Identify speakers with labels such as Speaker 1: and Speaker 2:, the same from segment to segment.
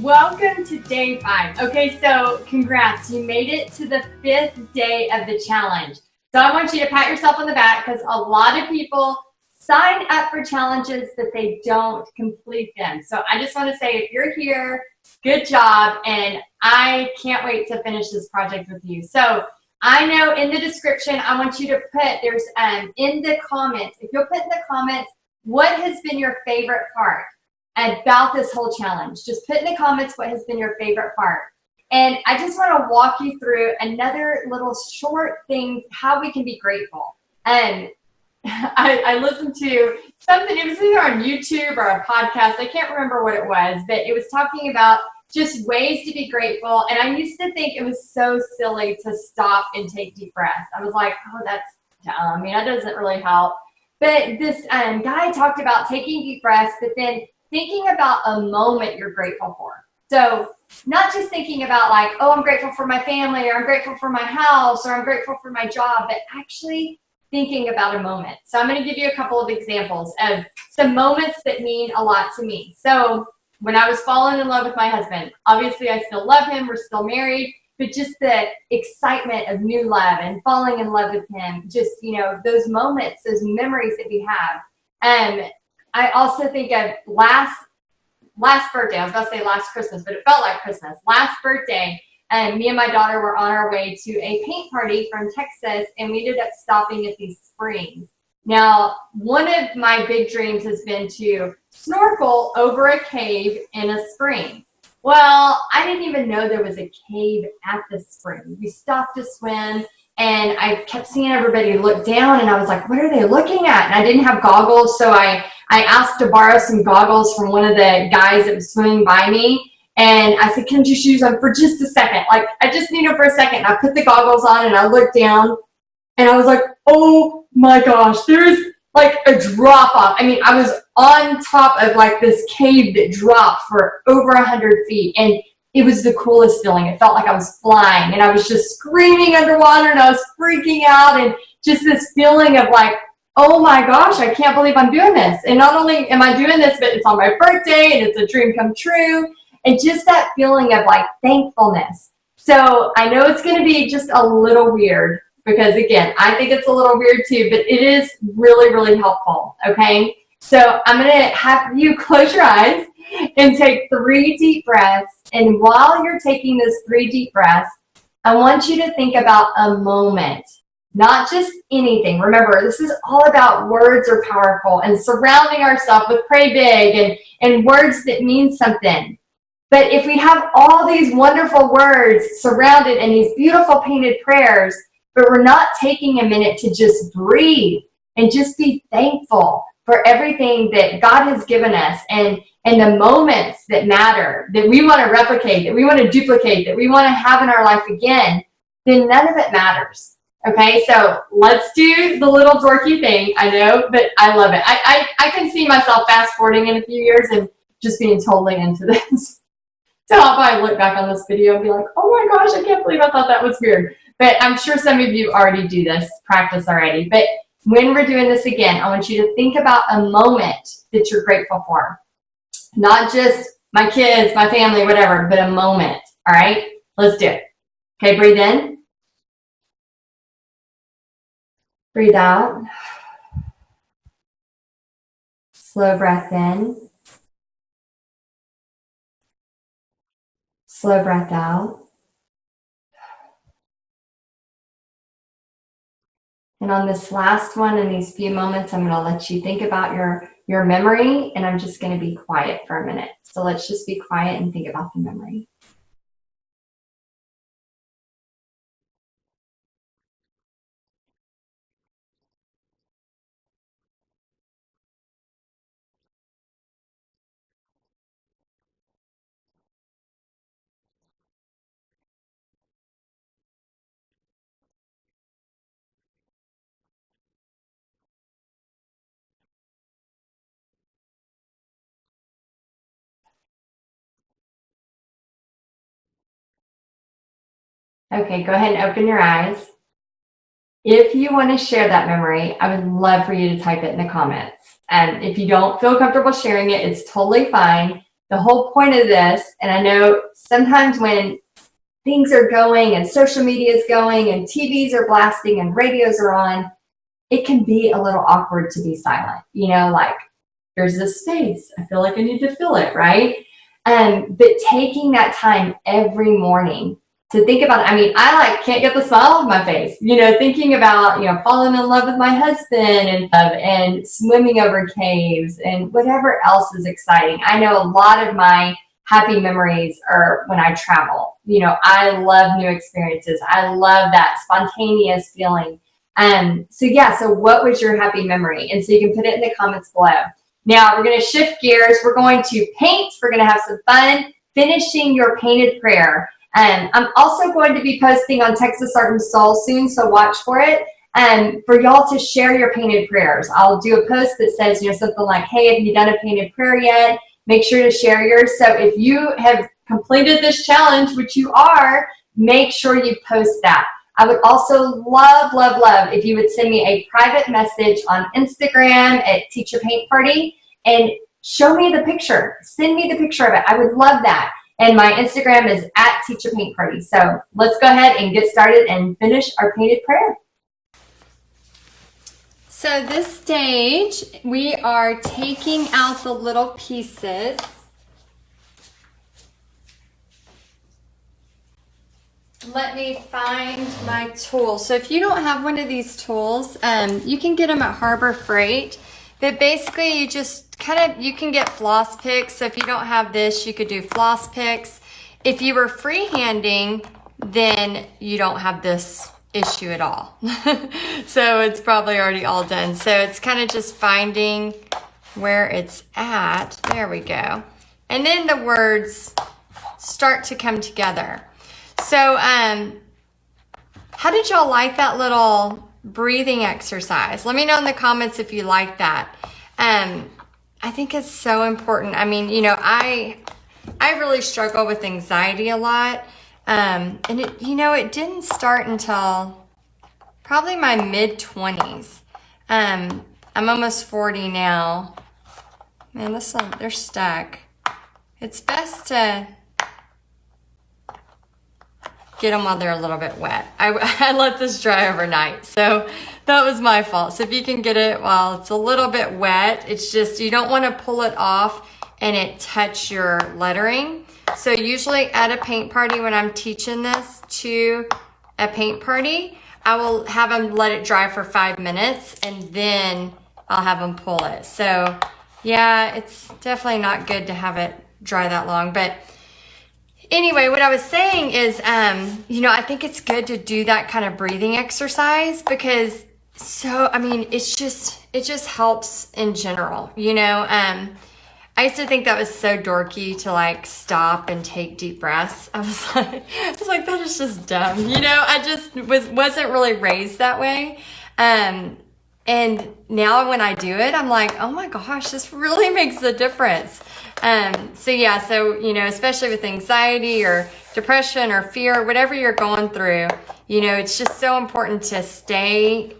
Speaker 1: Welcome to day 5. Okay, so congrats. You made it to the 5th day of the challenge. So I want you to pat yourself on the back because a lot of people sign up for challenges, but they don't complete them. So I just want to say, if you're here, good job. And I can't wait to finish this project with you. So I know in the description, I want you to put, there's in the comments, if you'll put in the comments, what has been your favorite part about this whole challenge. Just put in the comments what has been your favorite part. And I just want to walk you through another little short thing, how we can be grateful. And I listened to something, it was either on YouTube or a podcast, I can't remember what it was, but it was talking about just ways to be grateful. And I used to think it was so silly to stop and take deep breaths. I was like, oh, that's dumb. That doesn't really help. But this guy talked about taking deep breaths, but then thinking about a moment you're grateful for. So not just thinking about like, oh, I'm grateful for my family, or I'm grateful for my house, or I'm grateful for my job, but actually thinking about a moment. So I'm going to give you a couple of examples of some moments that mean a lot to me. So when I was falling in love with my husband, obviously I still love him, we're still married, but just the excitement of new love and falling in love with him, just, those moments, those memories that we have. I also think of last birthday, I was about to say last Christmas, but it felt like Christmas. Last birthday, me and my daughter were on our way to a paint party from Texas, and we ended up stopping at these springs. Now, one of my big dreams has been to snorkel over a cave in a spring. Well, I didn't even know there was a cave at the spring. We stopped to swim, and I kept seeing everybody look down, and I was like, what are they looking at? And I didn't have goggles, so I asked to borrow some goggles from one of the guys that was swimming by me. And I said, can you shoes on for just a second? Like, I just need them for a second. And I put the goggles on and I looked down and I was like, oh my gosh, there's like a drop off. I was on top of like this cave that dropped for over 100 feet. And it was the coolest feeling. It felt like I was flying, and I was just screaming underwater, and I was freaking out, and just this feeling of like, oh my gosh, I can't believe I'm doing this. And not only am I doing this, but it's on my birthday and it's a dream come true. And just that feeling of like thankfulness. So I know it's going to be just a little weird because, again, I think it's a little weird too, but it is really, really helpful. Okay. So I'm going to have you close your eyes and take 3 deep breaths. And while you're taking those 3 deep breaths, I want you to think about a moment. Not just anything. Remember, this is all about words are powerful and surrounding ourselves with pray big and words that mean something. But if we have all these wonderful words surrounded in these beautiful painted prayers, but we're not taking a minute to just breathe and just be thankful for everything that God has given us and the moments that matter, that we want to replicate, that we want to duplicate, that we want to have in our life again, then none of it matters. Okay, so let's do the little dorky thing. I know, but I love it. I can see myself fast forwarding in a few years and just being totally into this. So I'll probably look back on this video and be like, oh my gosh, I can't believe I thought that was weird. But I'm sure some of you already do this, practice already. But when we're doing this again, I want you to think about a moment that you're grateful for. Not just my kids, my family, whatever, but a moment. All right, let's do it. Okay, breathe in. Breathe out. Slow breath in. Slow breath out. And on this last one, in these few moments, I'm going to let you think about your memory, and I'm just going to be quiet for a minute. So let's just be quiet and think about the memory. Okay, go ahead and open your eyes. If you want to share that memory, I would love for you to type it in the comments. And if you don't feel comfortable sharing it, it's totally fine. the whole point of this, and I know sometimes when things are going and social media is going and TVs are blasting and radios are on, it can be a little awkward to be silent. You know, like there's this space. I feel like I need to fill it, right? But taking that time every morning to think about it. I mean, I like can't get the smile off my face, you know, thinking about, you know, falling in love with my husband and swimming over caves and whatever else is exciting. I know a lot of my happy memories are when I travel. You know, I love new experiences. I love that spontaneous feeling. So what was your happy memory? And so you can put it in the comments below. Now we're going to shift gears. We're going to paint. We're going to have some fun finishing your painted prayer. I'm also going to be posting on Texas Art and Soul soon, so watch for it. For y'all to share your painted prayers. I'll do a post that says, you know, something like, hey, have you done a painted prayer yet? Make sure to share yours. So if you have completed this challenge, which you are, make sure you post that. I would also love if you would send me a private message on Instagram at Teach a Paint Party and show me the picture. Send me the picture of it. I would love that. And my Instagram is at Teach a Paint Party. So let's go ahead and get started and finish our painted prayer. So this stage, we are taking out the little pieces. Let me find my tool. So if you don't have one of these tools, you can get them at Harbor Freight. But basically you just you can get floss picks. So if you don't have this, you could do floss picks. If you were freehanding, then you don't have this issue at all. So it's probably already all done. So it's kind of just finding where it's at. There we go. And then the words start to come together. So, how did y'all like that little breathing exercise? Let me know in the comments if you like that. I think it's so important. I mean, you know, I really struggle with anxiety a lot. And it, you know, it didn't start until probably my mid-20s. I'm almost 40 now. Man, listen, they're stuck. It's best to get them while they're a little bit wet. I let this dry overnight, so that was my fault. So if you can get it while it's a little bit wet, it's just, you don't want to pull it off and it touch your lettering. So usually at a paint party, when I'm teaching this to a paint party, I will have them let it dry for 5 minutes and then I'll have them pull it. So yeah, it's definitely not good to have it dry that long, but anyway, what I was saying is, you know, I think it's good to do that kind of breathing exercise because I mean, it just helps in general, you know. I used to think that was so dorky to like stop and take deep breaths. I was like, that is just dumb, you know. I just wasn't really raised that way. And now when I do it, I'm like, oh my gosh, this really makes a difference. So you know, especially with anxiety or depression or fear, whatever you're going through, you know, it's just so important to stay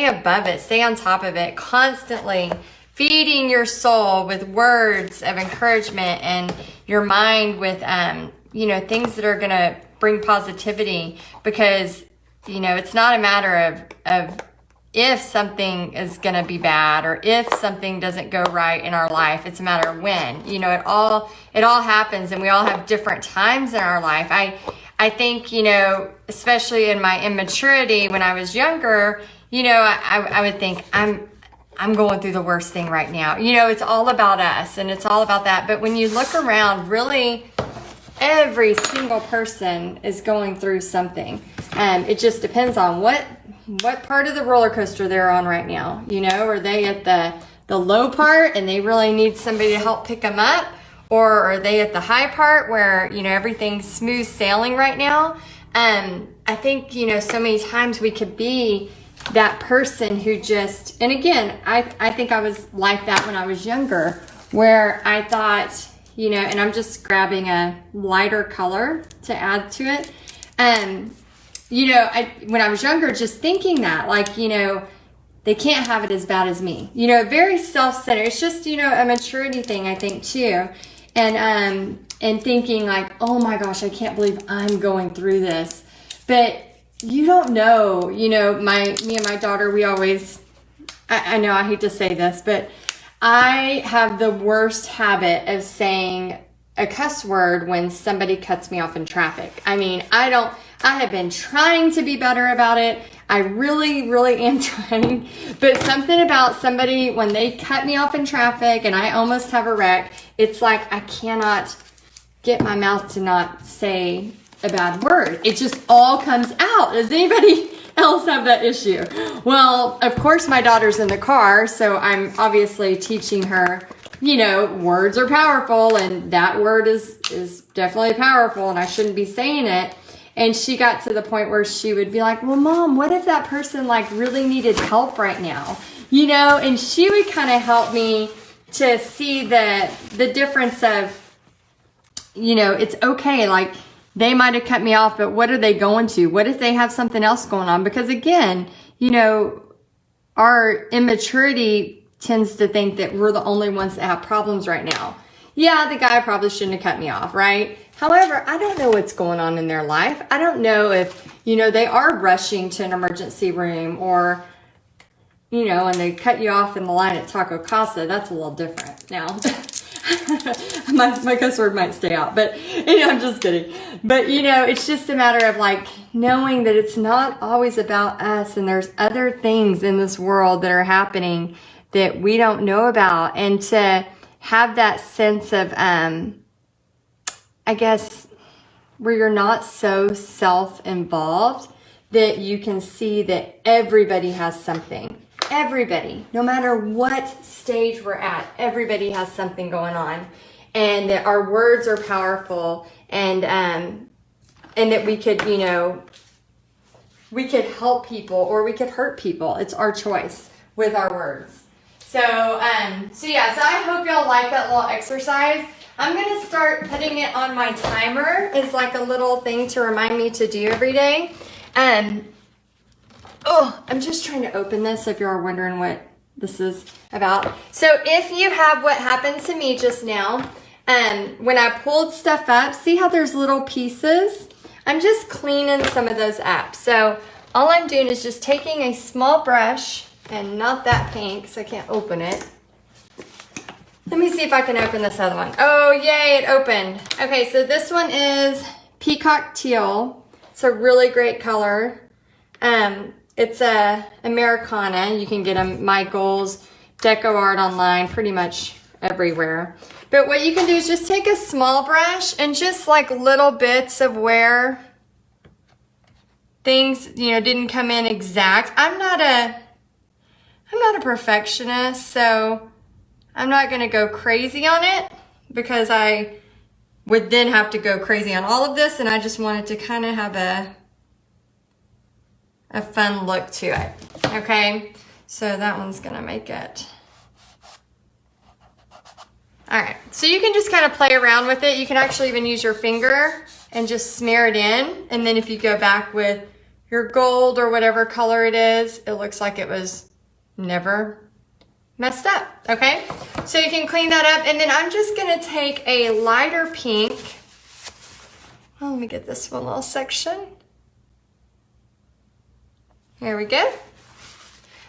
Speaker 1: above it, stay on top of it, constantly feeding your soul with words of encouragement and your mind with, you know, things that are going to bring positivity, because, you know, it's not a matter of if something is going to be bad or if something doesn't go right in our life. It's a matter of when. You know, it all happens, and we all have different times in our life. I think, you know, especially in my immaturity when I was younger, you know, I would think I'm going through the worst thing right now. You know, it's all about us and it's all about that. But when you look around, really every single person is going through something. It just depends on what part of the roller coaster they're on right now. You know, are they at the low part and they really need somebody to help pick them up? Or are they at the high part where, you know, everything's smooth sailing right now? I think, you know, so many times we could be that person who just, and again, I think I was like that when I was younger, where I thought, you know, and I'm just grabbing a lighter color to add to it. You know, when I was younger, just thinking that, like, you know, they can't have it as bad as me. You know, very self-centered. It's just, you know, a maturity thing, I think, too. and thinking like, oh my gosh, I can't believe I'm going through this. But you don't know, me and my daughter, we always, I know I hate to say this, but I have the worst habit of saying a cuss word when somebody cuts me off in traffic. I mean, I have been trying to be better about it. I really, really am trying. But something about somebody, when they cut me off in traffic and I almost have a wreck, it's like I cannot get my mouth to not say a bad word. It just all comes out. Does anybody else have that issue? Well, of course my daughter's in the car, so I'm obviously teaching her, words are powerful, and that word is definitely powerful, and I shouldn't be saying it. And she got to the point where she would be like, well, Mom, what if that person like really needed help right now? And she would kind of help me to see the difference of, it's okay. Like, they might have cut me off, but what are they going to? What if they have something else going on? Because again, our immaturity tends to think that we're the only ones that have problems right now. Yeah, the guy probably shouldn't have cut me off, right? However, I don't know what's going on in their life. I don't know if, they are rushing to an emergency room or, and they cut you off in the line at Taco Casa. That's a little different now. my cuss word might stay out, but I'm just kidding. But it's just a matter of like knowing that it's not always about us, and there's other things in this world that are happening that we don't know about, and to have that sense of I guess where you're not so self-involved, that you can see that everybody has something. Everybody, no matter what stage we're at, everybody has something going on, and that our words are powerful, and that we could, we could help people or we could hurt people. It's our choice with our words. So I hope y'all like that little exercise. I'm gonna start putting it on my timer as like a little thing to remind me to do every day. I'm just trying to open this if you are wondering what this is about. So if you have what happened to me just now, when I pulled stuff up, see how there's little pieces? I'm just cleaning some of those up. So all I'm doing is just taking a small brush, and not that pink, so I can't open it. Let me see if I can open this other one. Oh, yay, it opened. Okay, so this one is Peacock Teal. It's a really great color. It's a Americana. You can get them Michael's, Deco Art online, pretty much everywhere. But what you can do is just take a small brush and just like little bits of where things, didn't come in exact. I'm not a perfectionist, so I'm not going to go crazy on it, because I would then have to go crazy on all of this, and I just wanted to kind of have a fun look to it. Okay, so that one's going to make it. All right, so you can just kind of play around with it. You can actually even use your finger and just smear it in, and then if you go back with your gold or whatever color it is, it looks like it was never messed up. Okay, so you can clean that up, and then I'm just gonna take a lighter pink. Well, let me get this one little section. Here we go.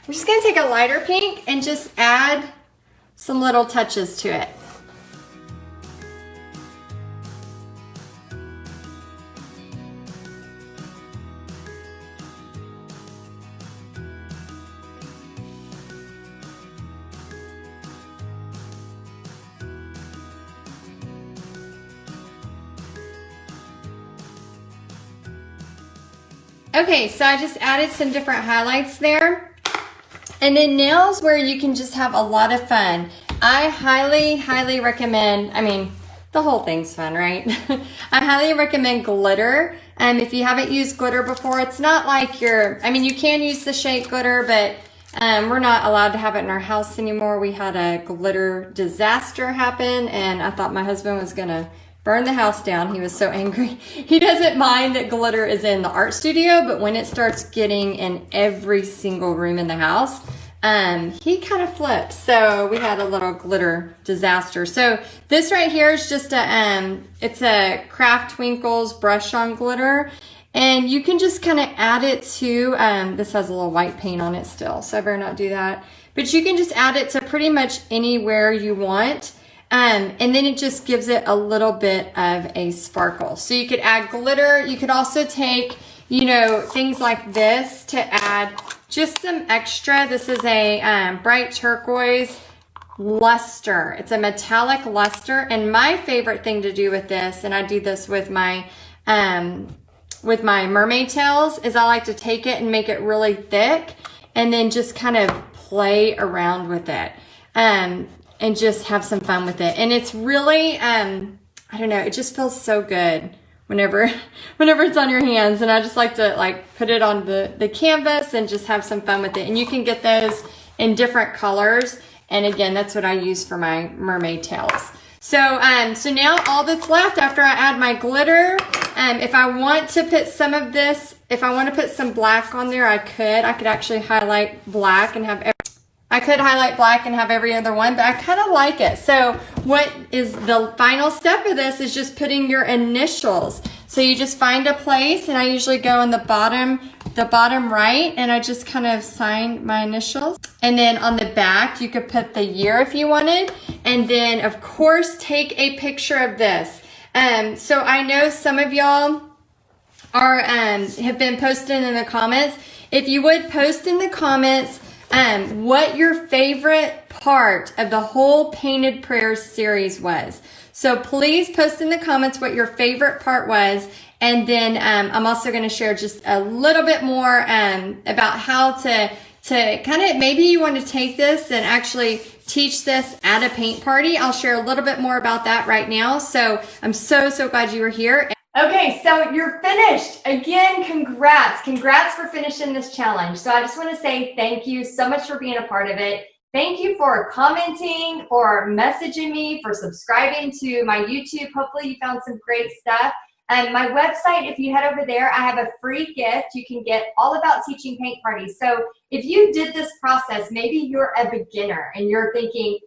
Speaker 1: I'm just gonna take a lighter pink and just add some little touches to it. Okay, so I just added some different highlights there. And then nails, where you can just have a lot of fun. I highly, highly recommend, the whole thing's fun, right? I highly recommend glitter. If you haven't used glitter before, it's not like you can use the shake glitter, but we're not allowed to have it in our house anymore. We had a glitter disaster happen, and I thought my husband was gonna burn the house down. He was so angry. He doesn't mind that glitter is in the art studio, but when it starts getting in every single room in the house,
Speaker 2: he kind of flipped. So we had a little glitter disaster. So this right here is just it's a Craft Twinkles brush on glitter. And you can just kind of add it to, this has a little white paint on it still, so I better not do that. But you can just add it to pretty much anywhere you want. And then it just gives it a little bit of a sparkle. So you could add glitter. You could also take, you know, things like this to add just some extra. This is a bright turquoise luster. It's a metallic luster. And my favorite thing to do with this, and I do this with my mermaid tails, is I like to take it and make it really thick and then just kind of play around with it and just have some fun with it. And it's really, I don't know, it just feels so good whenever it's on your hands. And I just like to like put it on the canvas and just have some fun with it. And you can get those in different colors. And again, that's what I use for my mermaid tails. So, so now all that's left after I add my glitter, if I want to put some of this, if I want to put some black on there, I could actually highlight black and have every other one, but I kind of like it. So what is the final step of this is just putting your initials. So you just find a place, and I usually go in the bottom right, and I just kind of sign my initials. And then on the back, you could put the year if you wanted. And then of course, take a picture of this. So I know some of y'all are, have been posting in the comments. If you would post in the comments, what your favorite part of the whole Painted Prayers series was. So please post in the comments what your favorite part was. And then I'm also going to share just a little bit more about how to kind of, maybe you want to take this and actually teach this at a paint party. I'll share a little bit more about that right now. So I'm so glad you were here.
Speaker 1: Okay, so you're finished. Again, congrats. Congrats for finishing this challenge. So I just want to say thank you so much for being a part of it. Thank you for commenting, for messaging me, for subscribing to my YouTube. Hopefully you found some great stuff. And my website, if you head over there, I have a free gift. You can get all about teaching paint parties. So if you did this process, maybe you're a beginner and you're thinking,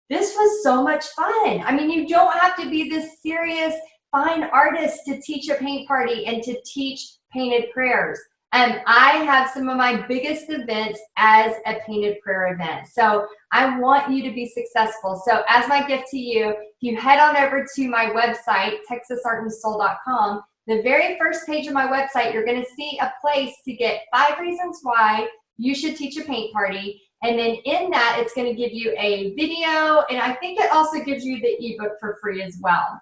Speaker 1: this was so much fun. I mean, you don't have to be this serious fine artist to teach a paint party and to teach painted prayers. And I have some of my biggest events as a painted prayer event. So I want you to be successful. So as my gift to you, if you head on over to my website, texasartandsoul.com, the very first page of my website, you're going to see a place to get 5 reasons why you should teach a paint party. And then in that, it's going to give you a video. And I think it also gives you the ebook for free as well.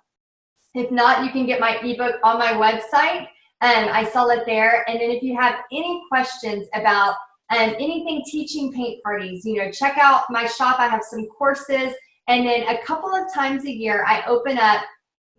Speaker 1: If not, you can get my ebook on my website. I sell it there. And then if you have any questions about anything teaching paint parties, you know, check out my shop. I have some courses. And then a couple of times a year, I open up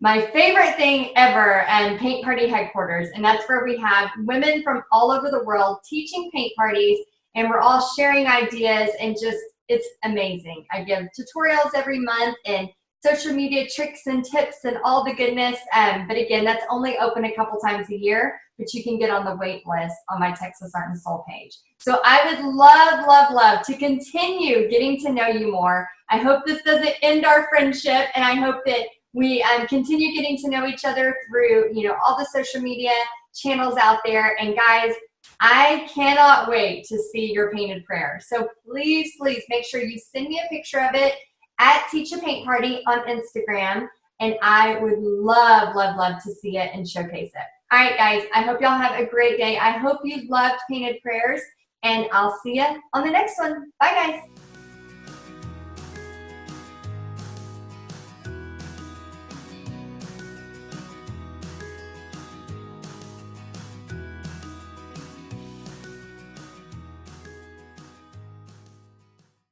Speaker 1: my favorite thing ever, Paint Party Headquarters. And that's where we have women from all over the world teaching paint parties. And we're all sharing ideas, and just, it's amazing. I give tutorials every month and social media tricks and tips and all the goodness. But again, that's only open a couple times a year, but you can get on the wait list on my Texas Art and Soul page. So I would love to continue getting to know you more. I hope this doesn't end our friendship, and I hope that we continue getting to know each other through, you know, all the social media channels out there. And guys, I cannot wait to see your painted prayer. So please make sure you send me a picture of it at Teach a Paint Party on Instagram, and I would love to see it and showcase it. All right, guys, I hope y'all have a great day. I hope you loved painted prayers, and I'll see you on the next one. Bye, guys.